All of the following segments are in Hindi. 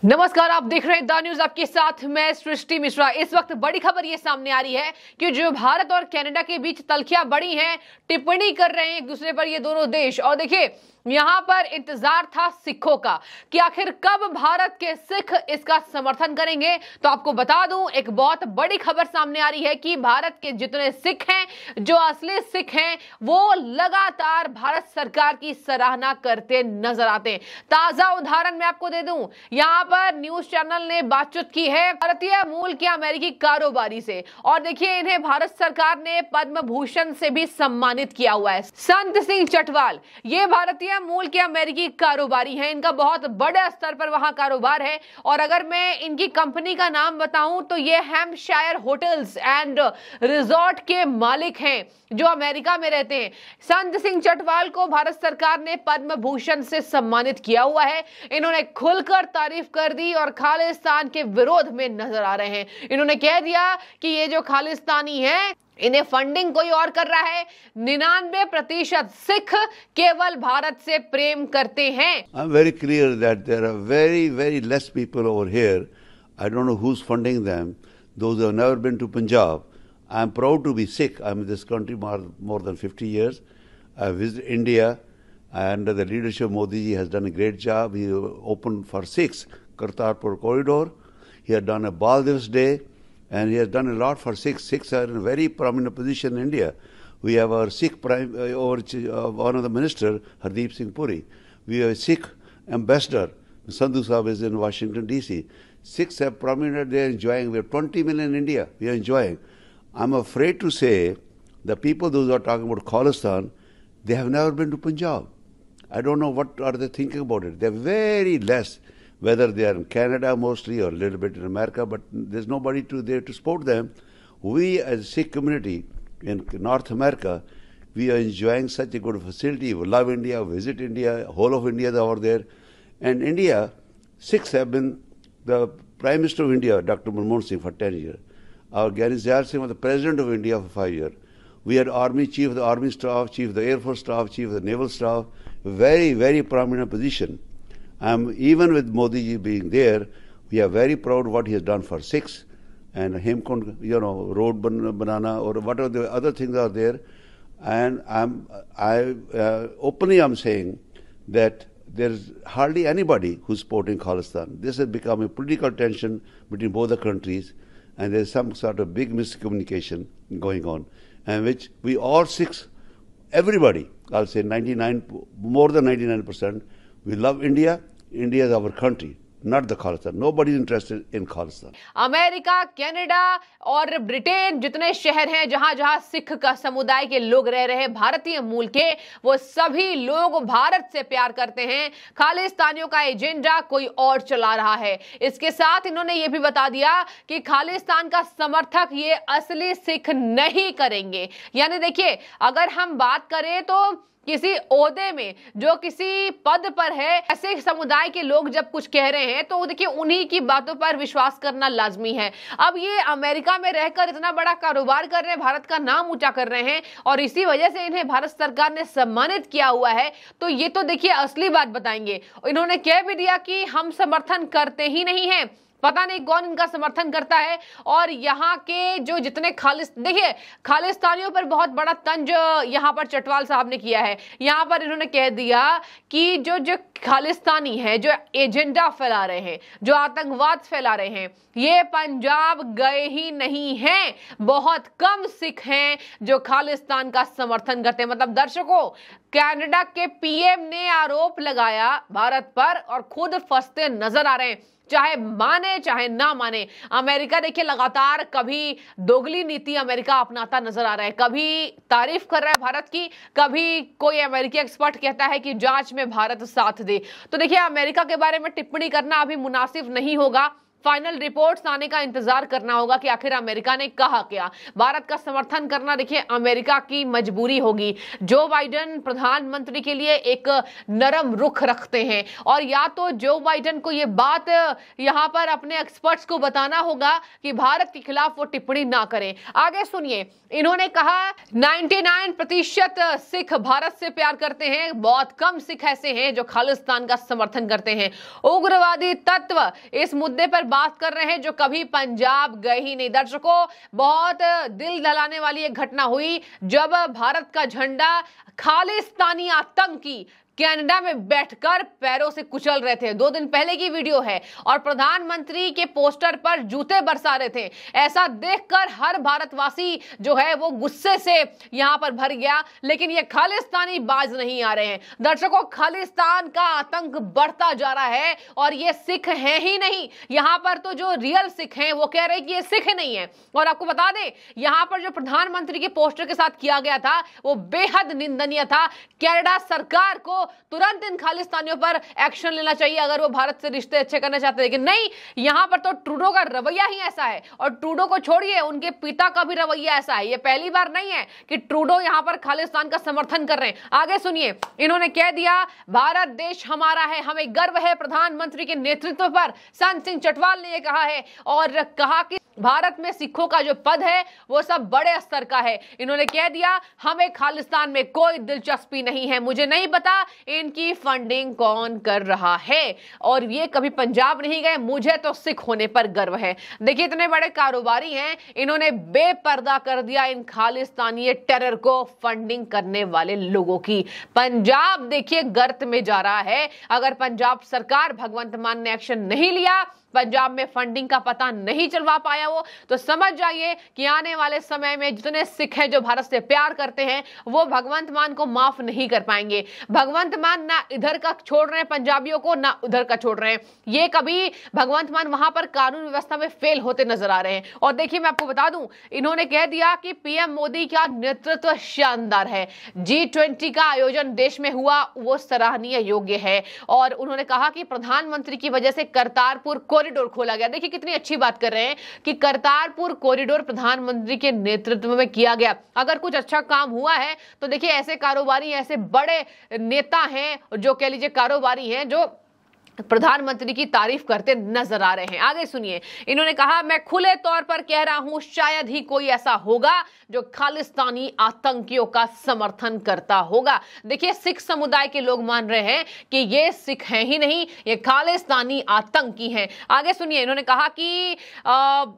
नमस्कार, आप देख रहे हैं द न्यूज, आपके साथ मैं सृष्टि मिश्रा। इस वक्त बड़ी खबर ये सामने आ रही है कि जो भारत और कनाडा के बीच तल्खियां बढ़ी हैं, टिप्पणी कर रहे हैं एक दूसरे पर ये दोनों देश। और देखिए, यहां पर इंतजार था सिखों का कि आखिर कब भारत के सिख इसका समर्थन करेंगे। तो आपको बता दूं, एक बहुत बड़ी खबर सामने आ रही है कि भारत के जितने सिख हैं, जो असली सिख हैं, वो लगातार भारत सरकार की सराहना करते नजर आते हैं। ताजा उदाहरण मैं आपको दे दूं, यहां पर न्यूज चैनल ने बातचीत की है भारतीय मूल के अमेरिकी कारोबारी से, और देखिए इन्हें भारत सरकार ने पद्म भूषण से भी सम्मानित किया हुआ है। संत सिंह चटवाल ये भारतीय मूल के अमेरिकी कारोबारी हैं, इनका बहुत बड़े स्तर पर वहां कारोबार है। और अगर मैं इनकी कंपनी का नाम बताऊं तो ये हैम्पशायर होटल्स एंड रिजॉर्ट के मालिक हैं जो अमेरिका में रहते हैं। संत सिंह चटवाल को भारत सरकार ने पद्म भूषण से सम्मानित किया हुआ है। इन्होंने खुलकर तारीफ कर दी और खालिस्तान के विरोध में नजर आ रहे हैं। इन्होंने कह दिया कि ये जो खालिस्तानी है, इन्हें फंडिंग कोई और कर रहा है। 99% सिख केवल भारत से प्रेम करते हैं। I'm very clear that there are very less people over here. I don't know who's funding them. Those who have never been to Punjab. I'm proud to be Sikh. I'm in this country more than 50 years. I visited India, and the leadership of Modi ji has done a great job. He opened for Sikhs Kartarpur corridor. He had done a Bal Divas Day. And he has done a lot for Sikhs. Sikhs are in a very prominent position in India. We have our Sikh one of the minister, Hardeep Singh Puri. We have a Sikh ambassador, Sandhu Sahib is in Washington DC. Sikhs have prominent, they are enjoying. We have 20 million in India, we are enjoying. I'm afraid to say the people those who are talking about Khalistan, they have never been to Punjab. I don't know what are they thinking about it. They're very less. Whether they are in Canada mostly or a little bit in America, but there's nobody there to support them. We as a Sikh community in North America, we are enjoying such a good facility. We love India, visit India, whole of India is over there. And India, Sikhs have been the Prime Minister of India, Dr. Manmohan Singh, for 10 years. Our Gani Zair Singh was the President of India for 5 years. We had Army Chief of the Army Staff, Chief of the Air Force Staff, Chief of the Naval Staff, very prominent position. Even with Modi ji being there, we are very proud what he has done for Sikhs and Hemkund, road banana or whatever the other things are there. And openly I'm saying that there is hardly anybody who's supporting Khalistan. This has become a political tension between both the countries, and there's some sort of big miscommunication going on, and which we all Sikhs, everybody, I'll say 99, more than 99%, we love India. India is our country, not the Khalistan. Nobody is interested in Khalistan. America, Canada और ब्रिटेन जितने शहर हैं जहां जहां सिख का समुदाय के लोग रह रहे हैं भारतीय मूल के, वो सभी लोग भारत से प्यार करते हैं। खालिस्तानियों का एजेंडा कोई और चला रहा है। इसके साथ इन्होंने ये भी बता दिया कि खालिस्तान का समर्थक ये असली सिख नहीं करेंगे। यानी देखिए, अगर हम बात करें तो किसी ओहदे में जो किसी पद पर है, ऐसे समुदाय के लोग जब कुछ कह रहे हैं तो देखिए उन्हीं की बातों पर विश्वास करना लाजमी है। अब ये अमेरिका में रहकर इतना बड़ा कारोबार कर रहे हैं, भारत का नाम ऊंचा कर रहे हैं, और इसी वजह से इन्हें भारत सरकार ने सम्मानित किया हुआ है। तो ये तो देखिए असली बात बताएंगे। इन्होंने कह भी दिया कि हम समर्थन करते ही नहीं है, पता नहीं कौन इनका समर्थन करता है। और यहाँ के जो जितने देखिए, खालिस्तानियों पर बहुत बड़ा तंज यहाँ पर चटवाल साहब ने किया है। यहाँ पर इन्होंने कह दिया कि जो खालिस्तानी है, जो एजेंडा फैला रहे हैं, जो आतंकवाद फैला रहे हैं, ये पंजाब गए ही नहीं हैं। बहुत कम सिख हैं जो खालिस्तान का समर्थन करते हैं। मतलब दर्शकों, कनाडा के पीएम ने आरोप लगाया भारत पर और खुद फंसते नजर आ रहे हैं, चाहे माने चाहे ना माने। अमेरिका देखिए लगातार कभी दोगली नीति अमेरिका अपनाता नजर आ रहा है, कभी तारीफ कर रहा है भारत की, कभी कोई अमेरिकी एक्सपर्ट कहता है कि जांच में भारत साथ दे। तो देखिए, अमेरिका के बारे में टिप्पणी करना अभी मुनासिब नहीं होगा। फाइनल रिपोर्ट्स आने का इंतजार करना होगा कि आखिर अमेरिका ने कहा क्या। भारत का समर्थन करना देखिए अमेरिका की मजबूरी होगी। जो बाइडेन प्रधानमंत्री के लिए एक नरम रुख रखते हैं और या तो जो बाइडेन को ये बात यहां पर अपने एक्सपर्ट्स को बताना होगा कि भारत के खिलाफ वो टिप्पणी ना करें। आगे सुनिए, इन्होंने कहा 99% सिख भारत से प्यार करते हैं, बहुत कम सिख ऐसे हैं जो खालिस्तान का समर्थन करते हैं। उग्रवादी तत्व इस मुद्दे पर बात कर रहे हैं जो कभी पंजाब गए ही नहीं। दर्शकों, बहुत दिल दहलाने वाली एक घटना हुई जब भारत का झंडा खालिस्तानी आतंकी कनाडा में बैठकर पैरों से कुचल रहे थे। 2 दिन पहले की वीडियो है और प्रधानमंत्री के पोस्टर पर जूते बरसा रहे थे। ऐसा देखकर हर भारतवासी जो है वो गुस्से से यहां पर भर गया, लेकिन ये खालिस्तानी बाज नहीं आ रहे हैं। दर्शकों, खालिस्तान का आतंक बढ़ता जा रहा है और ये सिख हैं ही नहीं। यहां पर तो जो रियल सिख हैं वो कह रहे हैं कि ये सिख नहीं है। और आपको बता दें, यहां पर जो प्रधानमंत्री के पोस्टर के साथ किया गया था वो बेहद निंदनीय था। कनाडा सरकार को तुरंत इन खालिस्तानियों पर एक्शन लेना चाहिए अगर वो भारत से रिश्ते अच्छे करना चाहते हैं, लेकिन नहीं, यहां पर तो ट्रूडो का रवैया ही ऐसा है। और ट्रूडो को छोड़िए, उनके पिता का भी रवैया ऐसा है। ये पहली बार नहीं है कि ट्रूडो यहां पर खालिस्तान का समर्थन कर रहे हैं। आगे सुनिए, इन्होंने कह दिया भारत देश हमारा है, हमें गर्व है प्रधानमंत्री के नेतृत्व पर। संत सिंह चटवाल ने यह कहा है और कहा कि भारत में सिखों का जो पद है वो सब बड़े स्तर का है। इन्होंने कह दिया हमें खालिस्तान में कोई दिलचस्पी नहीं है, मुझे नहीं पता इनकी फंडिंग कौन कर रहा है और ये कभी पंजाब नहीं गए, मुझे तो सिख होने पर गर्व है। देखिए, इतने बड़े कारोबारी हैं, इन्होंने बेपर्दा कर दिया इन खालिस्तानी टेरर को फंडिंग करने वाले लोगों की। पंजाब देखिए गर्त में जा रहा है। अगर पंजाब सरकार, भगवंत मान ने एक्शन नहीं लिया, पंजाब में फंडिंग का पता नहीं चलवा पाया वो, तो समझ जाइए कि आने वाले समय में जितने सिख हैं जो भारत से प्यार करते हैं वो भगवंत मान को माफ नहीं कर पाएंगे। भगवंत मान ना इधर का छोड़ रहे हैं पंजाबियों को, ना उधर का छोड़ रहे हैं। ये कभी भगवंत मान वहां पर कानून व्यवस्था में फेल होते नजर आ रहे हैं। और देखिए, मैं आपको बता दूं, इन्होंने कह दिया कि पीएम मोदी का नेतृत्व शानदार है, G20 का आयोजन देश में हुआ वो सराहनीय योग्य है। और उन्होंने कहा कि प्रधानमंत्री की वजह से करतारपुर कॉरिडोर खोला गया। देखिए कितनी अच्छी बात कर रहे हैं कि करतारपुर कॉरिडोर प्रधानमंत्री के नेतृत्व में किया गया। अगर कुछ अच्छा काम हुआ है तो देखिए ऐसे कारोबारी, ऐसे बड़े नेता हैं जो कह लीजिए कारोबारी हैं जो प्रधानमंत्री की तारीफ करते नजर आ रहे हैं। आगे सुनिए, इन्होंने कहा मैं खुले तौर पर कह रहा हूं शायद ही कोई ऐसा होगा जो खालिस्तानी आतंकियों का समर्थन करता होगा। देखिए, सिख समुदाय के लोग मान रहे हैं कि ये सिख हैं ही नहीं, ये खालिस्तानी आतंकी हैं। आगे सुनिए, इन्होंने कहा कि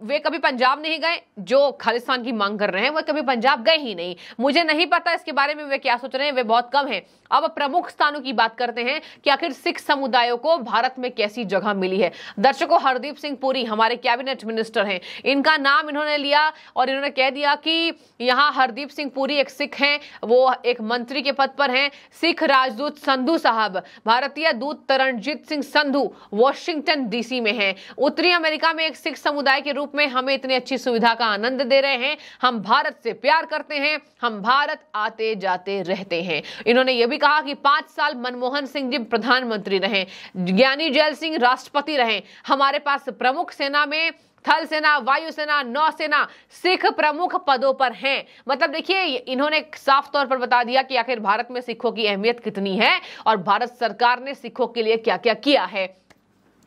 वे कभी पंजाब नहीं गए, जो खालिस्तान की मांग कर रहे हैं वो कभी पंजाब गए ही नहीं। मुझे नहीं पता इसके बारे में वे क्या सोच रहे हैं, वे बहुत कम हैं। अब प्रमुख स्थानों की बात करते हैं कि आखिर सिख समुदायों को भारत में कैसी जगह मिली है। दर्शकों, हरदीप सिंह पुरी हमारे कैबिनेट मिनिस्टर हैं, इनका नाम इन्होंने लिया और इन्होंने कह दिया कि यहाँ हरदीप सिंह पुरी एक सिख हैं, वो एक मंत्री के पद पर हैं। सिख राजदूत संधू साहब, भारतीय दूत तरनजीत सिंह संधू वॉशिंगटन डीसी में हैं। उत्तरी अमेरिका में एक सिख समुदाय के रूप में हमें इतनी अच्छी सुविधा का आनंद दे रहे हैं। हम भारत से प्यार करते हैं, हम भारत आते जाते रहते हैं। इन्होंने यह भी कहा कि 5 साल मनमोहन सिंह जी प्रधानमंत्री रहे, ज्ञानी जैल सिंह राष्ट्रपति रहे। हमारे पास प्रमुख सेना में थल सेना, वायुसेना, नौसेना सिख प्रमुख पदों पर हैं। मतलब देखिए, इन्होंने साफ तौर पर बता दिया कि आखिर भारत में सिखों की अहमियत कितनी है और भारत सरकार ने सिखों के लिए क्या क्या किया है।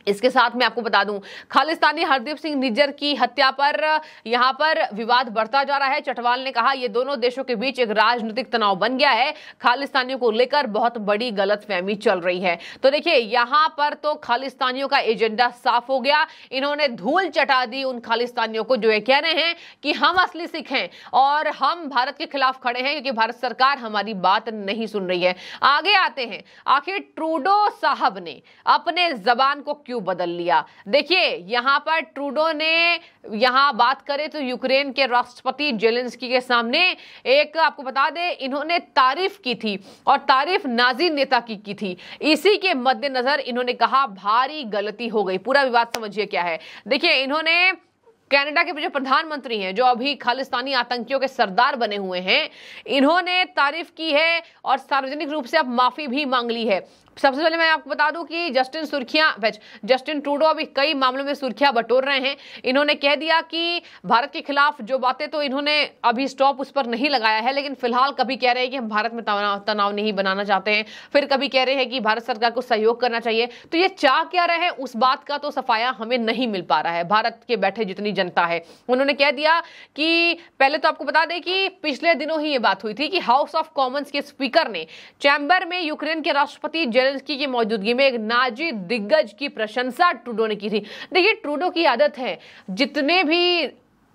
इसके साथ मैं आपको बता दूं, खालिस्तानी हरदीप सिंह निज्जर की हत्या पर यहां पर विवाद बढ़ता जा रहा है। चटवाल ने कहा ये दोनों देशों के बीच एक राजनीतिक तनाव बन गया है, खालिस्तानियों को लेकर बहुत बड़ी गलतफहमी चल रही है। तो देखिए, यहां पर तो खालिस्तानियों का एजेंडा साफ हो गया। इन्होंने धूल चटा दी उन खालिस्तानियों को जो ये कह रहे हैं कि हम असली सिख हैं और हम भारत के खिलाफ खड़े हैं क्योंकि भारत सरकार हमारी बात नहीं सुन रही है। आगे आते हैं, आखिर ट्रूडो साहब ने अपने जबान को बदल लिया। देखिए, यहां पर ट्रूडो ने यहां बात करें तो यूक्रेन के राष्ट्रपति जेलेंस्की के सामने एक, आपको बता दें, इन्होंने तारीफ की थी और तारीफ नाजी नेता की थी। इसी के मद्देनजर इन्होंने कहा भारी गलती हो गई। पूरा विवाद समझिए क्या है। देखिए, इन्होंने कनाडा के जो प्रधानमंत्री हैं, जो अभी खालिस्तानी आतंकियों के सरदार बने हुए हैं, इन्होंने तारीफ की है और सार्वजनिक रूप से अब माफी भी मांग ली है। सबसे पहले मैं आपको बता दूं कि जस्टिन ट्रूडो अभी कई मामलों में सुर्खियां बटोर रहे हैं। इन्होंने कह दिया कि भारत के खिलाफ जो बातें, तो इन्होंने अभी स्टॉप उस पर नहीं लगाया है, लेकिन फिलहाल कभी कह रहे हैं कि हम भारत में तनाव नहीं बनाना चाहते हैं, फिर कभी कह रहे हैं कि भारत सरकार को सहयोग करना चाहिए। तो ये चाह क्या रहे हैं उस बात का तो सफाया हमें नहीं मिल पा रहा है। भारत के बैठे जितनी जनता है, उन्होंने कह दिया कि पहले तो आपको बता दें कि पिछले दिनों ही ये बात हुई थी कि हाउस ऑफ कॉमन्स के स्पीकर ने चैम्बर में यूक्रेन के राष्ट्रपति जेलेंस्की की मौजूदगी में एक नाजी दिग्गज की प्रशंसा ट्रूडो ने की थी। देखिए, ट्रूडो की आदत है, जितने भी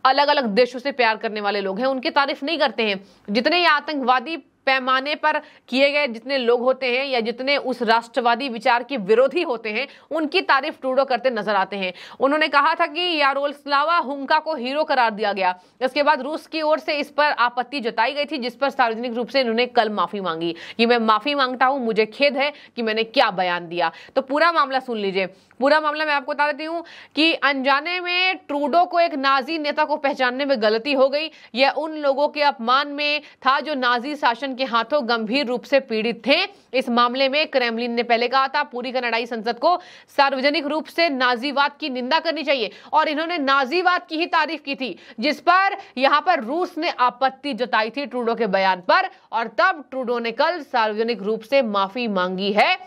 अलग अलग देशों से प्यार करने वाले लोग हैं उनकी तारीफ नहीं करते हैं। जितने ये आतंकवादी पैमाने पर किए गए जितने लोग होते हैं या जितने उस राष्ट्रवादी विचार के विरोधी होते हैं, उनकी तारीफ ट्रूडो करते नजर आते हैं। उन्होंने कहा था कि यारोस्लावा हुंका को हीरो करार दिया गया। इसके बाद रूस की ओर से इस पर आपत्ति जताई गई थी, जिस पर सार्वजनिक रूप से इन्होंने कल माफी मांगी कि मैं माफी मांगता हूं, मुझे खेद है कि मैंने क्या बयान दिया। तो पूरा मामला सुन लीजिए। पूरा मामला मैं आपको बता देती हूं कि अनजाने में ट्रूडो को एक नाजी नेता को पहचानने में गलती हो गई। यह उन लोगों के अपमान में था जो नाजी शासन के हाथों गंभीर रूप से पीड़ित थे। इस मामले में क्रेमलिन ने पहले कहा था पूरी कनाडाई संसद को सार्वजनिक रूप से नाजीवाद की निंदा करनी चाहिए, और इन्होंने नाजीवाद की ही तारीफ की थी, जिस पर यहां पर रूस ने आपत्ति जताई थी ट्रूडो के बयान पर, और तब ट्रूडो ने कल सार्वजनिक रूप से माफी मांगी है।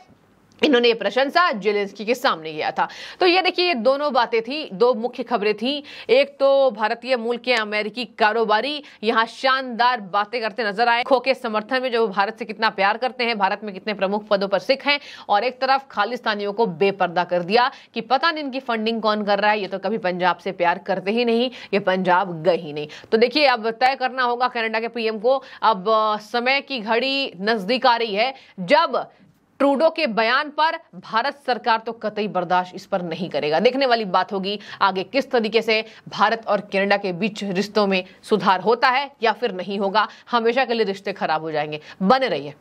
इन्होंने ये प्रशंसा जेलेंस्की के सामने किया था। तो ये देखिए, ये दोनों बातें थी, दो मुख्य खबरें थी। एक तो भारतीय मूल के अमेरिकी कारोबारी यहां शानदार बातें करते नजर आए खो के समर्थन में, जो भारत से कितना प्यार करते हैं, भारत में कितने प्रमुख पदों पर सिख हैं, और एक तरफ खालिस्तानियों को बेपर्दा कर दिया कि पता नहीं इनकी फंडिंग कौन कर रहा है, ये तो कभी पंजाब से प्यार करते ही नहीं, ये पंजाब गए ही नहीं। तो देखिए, अब तय करना होगा कनाडा के पीएम को। अब समय की घड़ी नजदीक आ रही है जब ट्रूडो के बयान पर भारत सरकार तो कतई बर्दाश्त इस पर नहीं करेगा। देखने वाली बात होगी आगे किस तरीके से भारत और कनाडा के बीच रिश्तों में सुधार होता है या फिर नहीं होगा। हमेशा के लिए रिश्ते खराब हो जाएंगे। बने रहिए।